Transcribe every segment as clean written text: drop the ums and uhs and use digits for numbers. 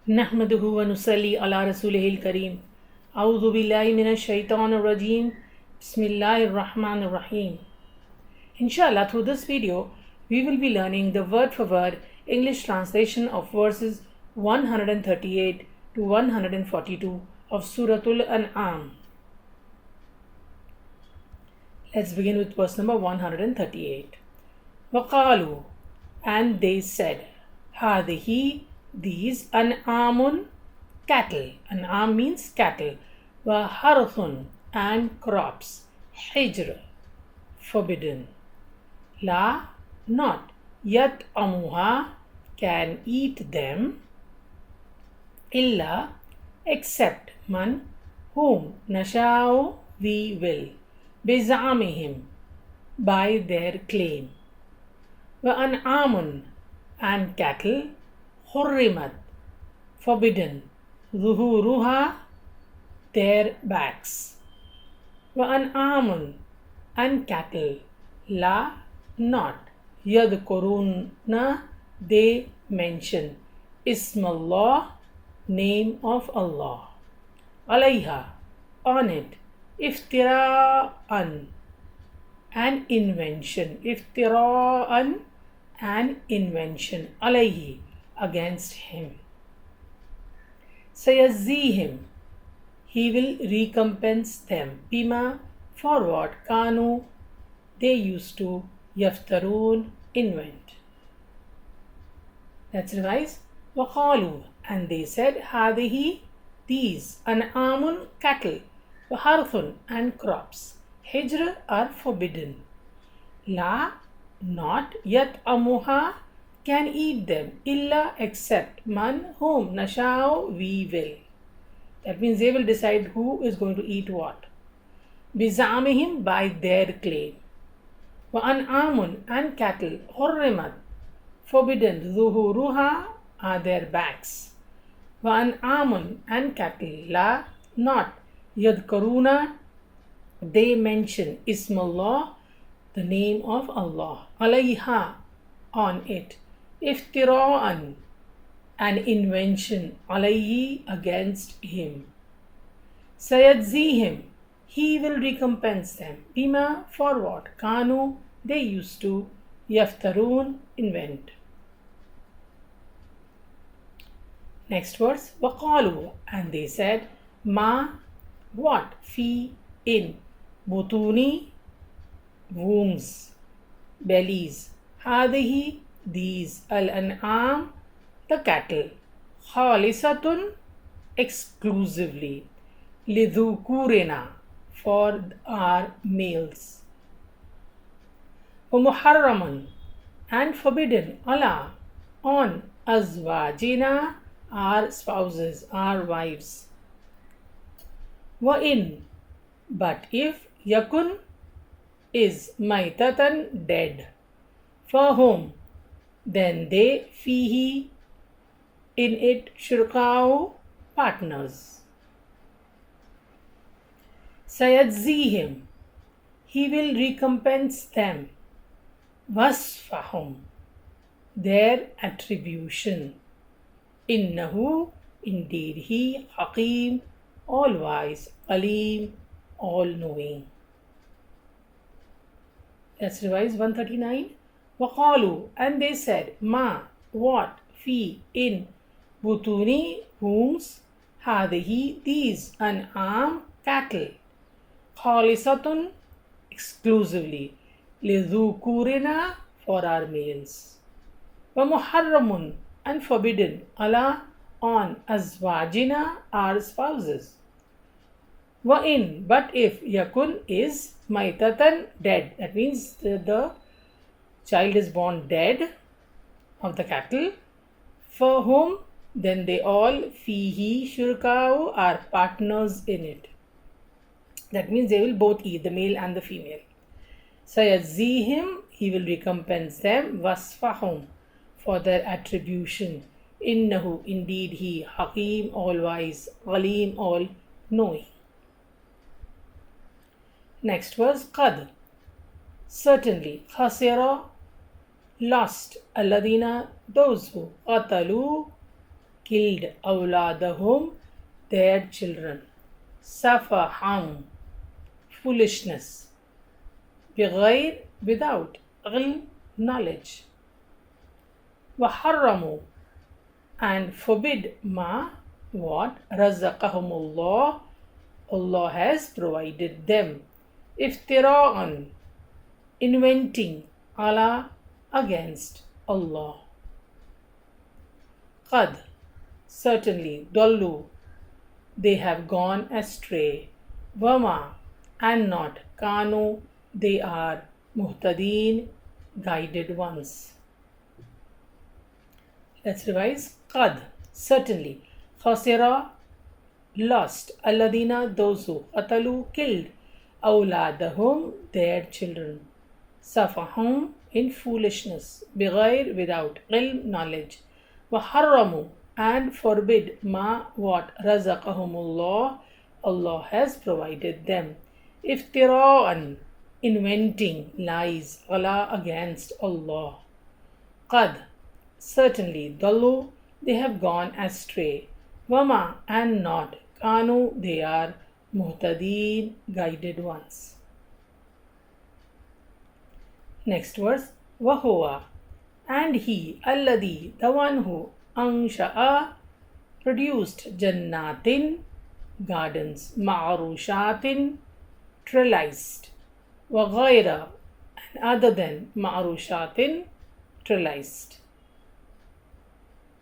नहमदुहु व नुसल्ली अला रसूलिहिल करीम। औज़ु बिल्लाहि मिनश शैतानिर रजीम। बिस्मिल्लाहिर रहमानिर रहीम। Inshallah, through this video, we will be learning the word for word English translation of verses 138 to 142 of Suratul An'am. Let's begin with verse number 138. وَقَالُوا, and they said, هَذِهِ, these, an'amun, cattle. An'am means cattle. وَحَرْثٌ, and crops. Hijr, forbidden. La, not. Yat amuha, can eat them. Illa, except. Man, whom. Nashao, we will. Bizamihim, by their claim. وَأَنْعَامٌ, and cattle. حُرِّمَتْ, forbidden. ظُهُورُهَا, their backs. وَأَنْعَامٌ, and cattle. La, not. يَذْكُرُونَ, they mention. Ismallah, name of Allah. Alayha, on it. Iftira'an, an invention. Iftira'an, an invention. Alayhi, against him. Sayazihim, he will recompense them. Bima, for what? Kanu, they used to. Yaftarun, invent. Let's revise. Waqalu, and they said, Hadihi, these, an'amun, cattle, waharthun, and crops. Hijr are forbidden. La, not. Yat amuha, can eat them. Illa, except. Man, whom. Nashao, we will. That means they will decide who is going to eat what. Bizamihim, by their claim. Wa an'amun, and cattle. Hurrimat, forbidden. Zuhuruha, are their backs. Wa an'amun, and cattle. La, not. Yadkaruna, they mention. Ismallah, the name of Allah. Alayha, on it. Iftira'an, an invention. Alayhi, against him. Sayadzihim, he will recompense them. Bima, for what? Kanu, they used to. Yaftarun, invent. Next verse. Waqalu, and they said, Ma, what? Fi, in. Butuni, wombs, bellies. Hadihi, these. Al-an'am, the cattle. Khalisatun, exclusively. Lidhukurina, for our males. Muharramun, and forbidden. Allah, on. Azwajina, our spouses, our wives. Wa in, but if. Yakun, is. Maitatan, dead. For whom? Then they. Fihi, in it. Shurkau, partners. Sayadzihim, he will recompense them. Wasfahum, their attribution. Innahu, indeed he. Hakim, all wise. Alim, all knowing. Let's revise 139. Waqalu, and they said, Ma, what? Fi, in. Butuni, wombs. Hadihi, these. An'am, cattle. Khalisatun, exclusively. Lidhukurina, for our males. Wa muharramun, and forbidden. Allah, on. Azwajina, our spouses. Wa in, but if. Yakun, is. Maitatan, dead. That means the child is born dead of the cattle. For whom? Then they all. Fihi, shurkau, are partners in it. That means they will both eat, the male and the female. Sayadzihim, he will recompense them. Wasfahum, for their attribution. Innahu, indeed he. Hakim, all wise. Alim, all knowing. Next verse. Qad, certainly. Khasira, lost. Alladina, those who. Qatalu, killed awladahum, their children. Safaham, foolishness. بغير, without. علم, knowledge. وحرموا, and forbid ma, what, razaqahumullah, Allah has provided them. Iftira'an, inventing, ala, against Allah. Qad, certainly, dallu, they have gone astray. Wama, and not, kanu, they are muhtadeen, guided ones. Let's revise. Qad, certainly. Khasira, lost. Alladina, those who. Qatalu, killed. Awladahum, their children. Safahum, in foolishness. Bighair, without. Ilm, knowledge. Waharramu, and forbid. Ma, what. Razaqahumullah, Allah has provided them. Iftira'an, inventing lies. Allah, against Allah. Qad, certainly, dallu, they have gone astray. Wama, and not. Kanu, they are muhtadeen, guided ones. Next verse. Wahuwa, and he, alladhi, the one who, ansha'a, produced jannatin, gardens, ma'arushatin, trellised. Waghayra, and other than ma'arushatin, trellised.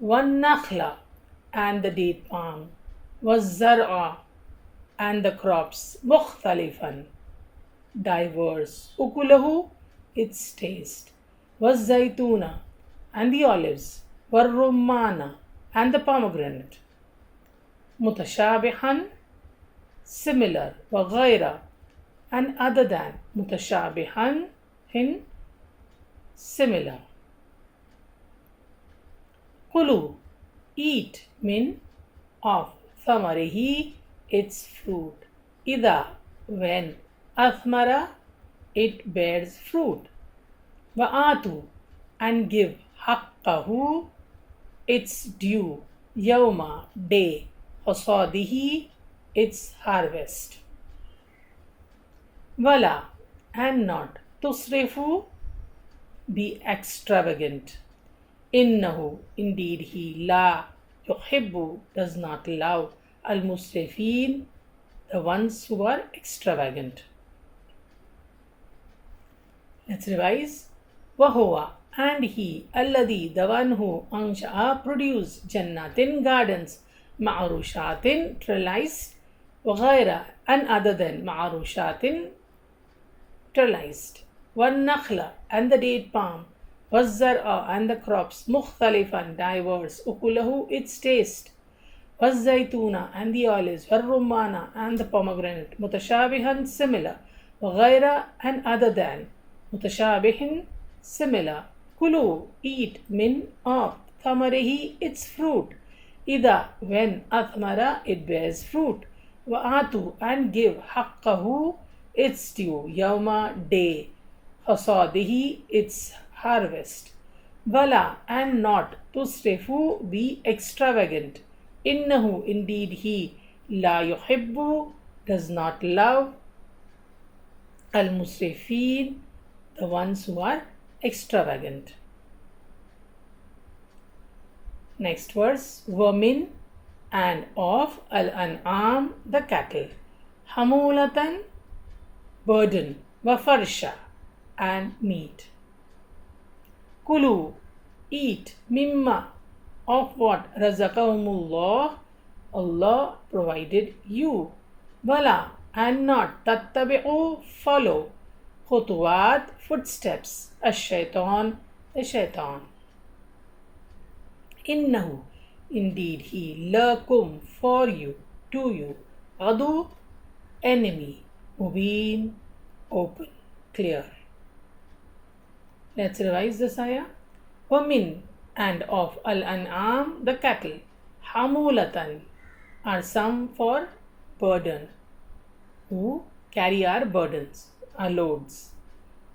Nakhla, and the date palm. Zar'a, and the crops. Mukhtalifan, diverse. Ukulahu, its taste. Zaytuna, and the olives. Rumana, and the pomegranate. Mutashabihan, similar. Waghayra, and other than. Mutashabihan, in similar. Kulu, eat, min, of. Thamarihi, its fruit. Ida, when. Athmara, it bears fruit. Wa'atu, and give. Haqqahu, its due. Yawma, day. Hasadihi, its harvest. Wala, and not. Tusrifu, be extravagant. Innahu, indeed he, la, yuhibbu, does not love, al-musrifin, the ones who are extravagant. Let's revise. Wahuwa, and he, alladhi, the one who, ansha'a, produced, jannatin, gardens, ma'arushatin, trellised, waghayra, and other than, ma'arushatin, trellised. Nakhla, and the date palm. Zar'a, and the crops. Mukhtalifan, diverse. Ukulahu, its taste. Zaytuna, and the olives. Rumana, and the pomegranate. Mutashabihan, similar. Waghayra, and other than. Mutashabihin, similar. Kulu, eat, min, of. Thamarihi, its fruit. Ida, when. Athmara, it bears fruit. Wa'atu, and give. Haqqahu, its due. Yawma, day. Hasadihi, its harvest. Bala, and not. Tusrifu, be extravagant. Innahu, indeed he, la yuhibbu, does not love, al-musrifin, the ones who are extravagant. Next verse. Wamin, and of, al-an'am, the cattle. Hamulatan, burden. Wafarsha, and meat. Kulu, eat, mimma, of what, razaqahumullah, Allah provided you. Wala, and not, tattabi'u, follow. Khutuwat, footsteps. Ash-shaytan, the shaitan. Innahu, indeed he, lakum, for you, to you. Adu, enemy. Mubin, open, clear. Let's revise this ayah. Wamin, and of, al-an'am, the cattle. Hamulatan, are some for burden, who carry our burdens, our loads.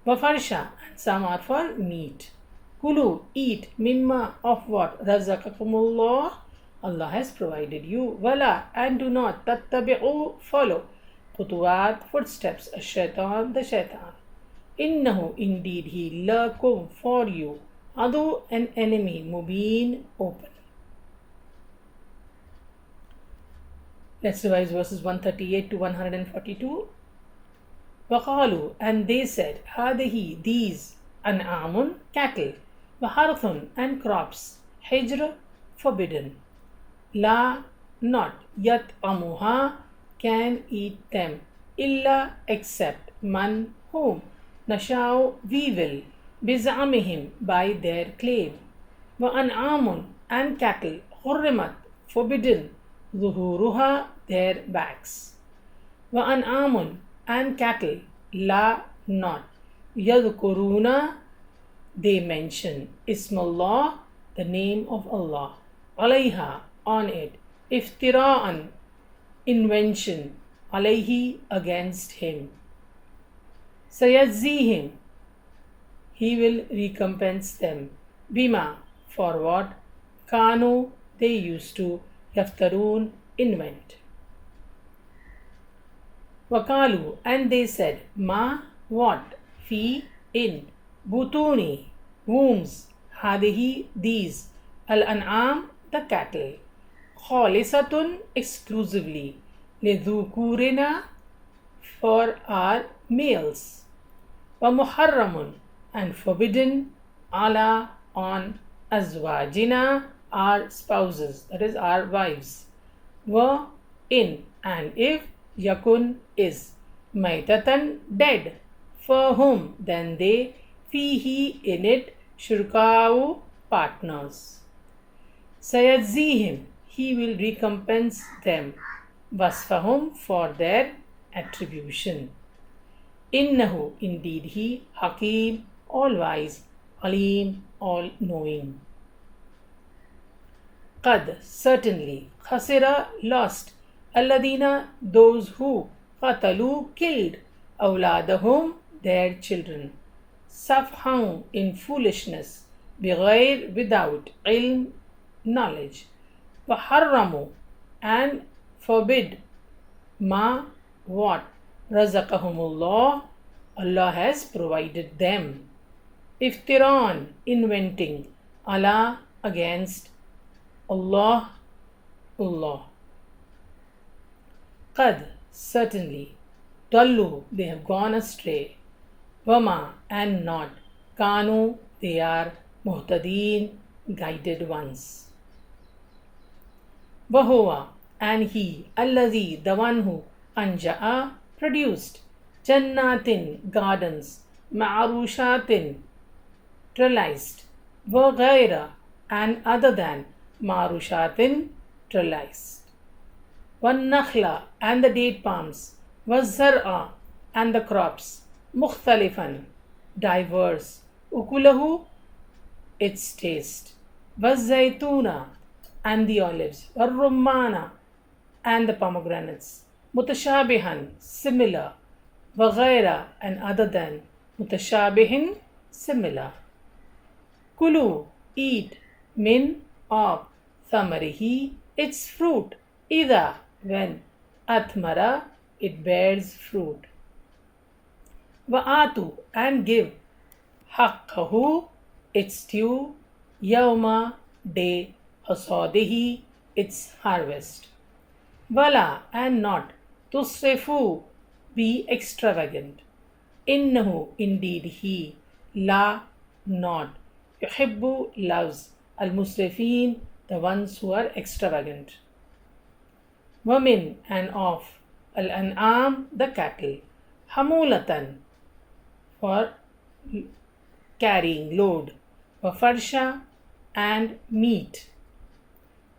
Wafarsha, and some are for meat. Kulu, eat, mimma, of what, razaqakumullah, Allah has provided you. Wala, and do not tattabi'u, follow, khutuwat, footsteps, ash-shaitan, the shaitan. Innahu, indeed he, lakum, for you, adu, an enemy, mubeen, open. Let's revise verses 138 to 142. وَقَالُوا, and they said, هَذِهِ, these, أَنْعَامٌ, cattle, وَحَرْثٌ, and crops, hijr, forbidden, la, not, يَطْعَمُهَا, can eat them, illa, except, man, whom, nashau, we will, بِزَعْمِهِمْ, by their claim, وَأَنْعَامٌ, and cattle, حُرِّمَتْ, forbidden, ظُهُورُهَا, their backs, وَأَنْعَامٌ, and cattle, la, not, يَذْكُرُونَ, they mention, Ismallah, the name of Allah, alayha, on it, iftira'an, invention, alayhi, against him, sayajzihim, he will recompense them, bima, for what, kanu, they used to, yaftarun, invent. Wakalu, and they said, ma, what, fi, in, butuni, wombs, hadihi, these, al-an'am, the cattle, khalisatun, exclusively, lidhukurina, for our males, wa muharramun, and forbidden, ala, on, azwajina, our spouses, that is our wives, wa, in, and if, yakun, is, maitatan, dead, for whom, then they, fihi, in it, shurkau, partners. Sayadzihim, he will recompense them, wasfahum, for their attribution. Innahu, indeed he, hakim, all-wise, alim, all-knowing. Qad, certainly, khasira, lost, alladina, those who, qatalu, killed, awladahum, their children, safhan, in foolishness, bighayr, without, ilm, knowledge, waharramu, and forbid, ma, what, razaqahumullah, Allah has provided them, iftiran, inventing, Allah, against, Allah, Allah. Qad, certainly, dallu, they have gone astray, wama, and not, kanu, they are, muhtadeen, guided ones. Wahuwa, and he, alladhi, the one who, anja'a, produced, jannatin, gardens, ma'arushatin, trellised, wa ghayra, and other than, marushatin, trellised, wan nakhla, and the date palms, was zar'a, and the crops, mukhtalifan, diverse, ukulahu, its taste, was zaytuna, and the olives, war rummana, and the pomegranates, mutashabihan, similar, wa ghayra, and other than, mutashabihin, similar. Kulu, eat, min, of, thamarihi, its fruit, ida, when, athmara, it bears fruit. Wa'atu, and give, haqqahu, its due, yawma, day, hasadihi, its harvest. Wala, and not, tusrifu, be extravagant. Innahu, indeed he, la, not, yuhibbu, loves, al-musrifin, the ones who are extravagant. Wamin, and of, al-an'am, the cattle, hamulatan, for carrying load, wa farsha, and meat.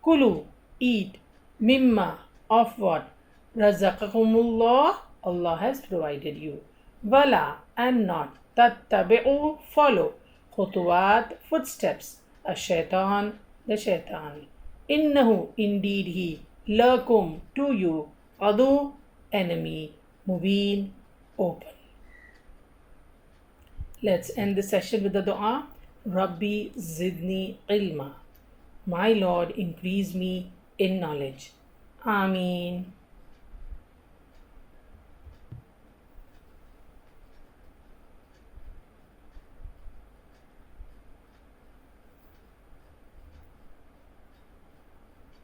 Kulu, eat, mimma, of what, razaqakumullah, Allah has provided you. Wala, and not, tattabi'u, follow, khutuwat, footsteps, ash-shaitan, the shaitan. Innahu, indeed he, lakum, to you, adu, enemy, mubeen, open. Let's end the session with the dua. Rabbi zidni ilma. My Lord, increase me in knowledge. Ameen.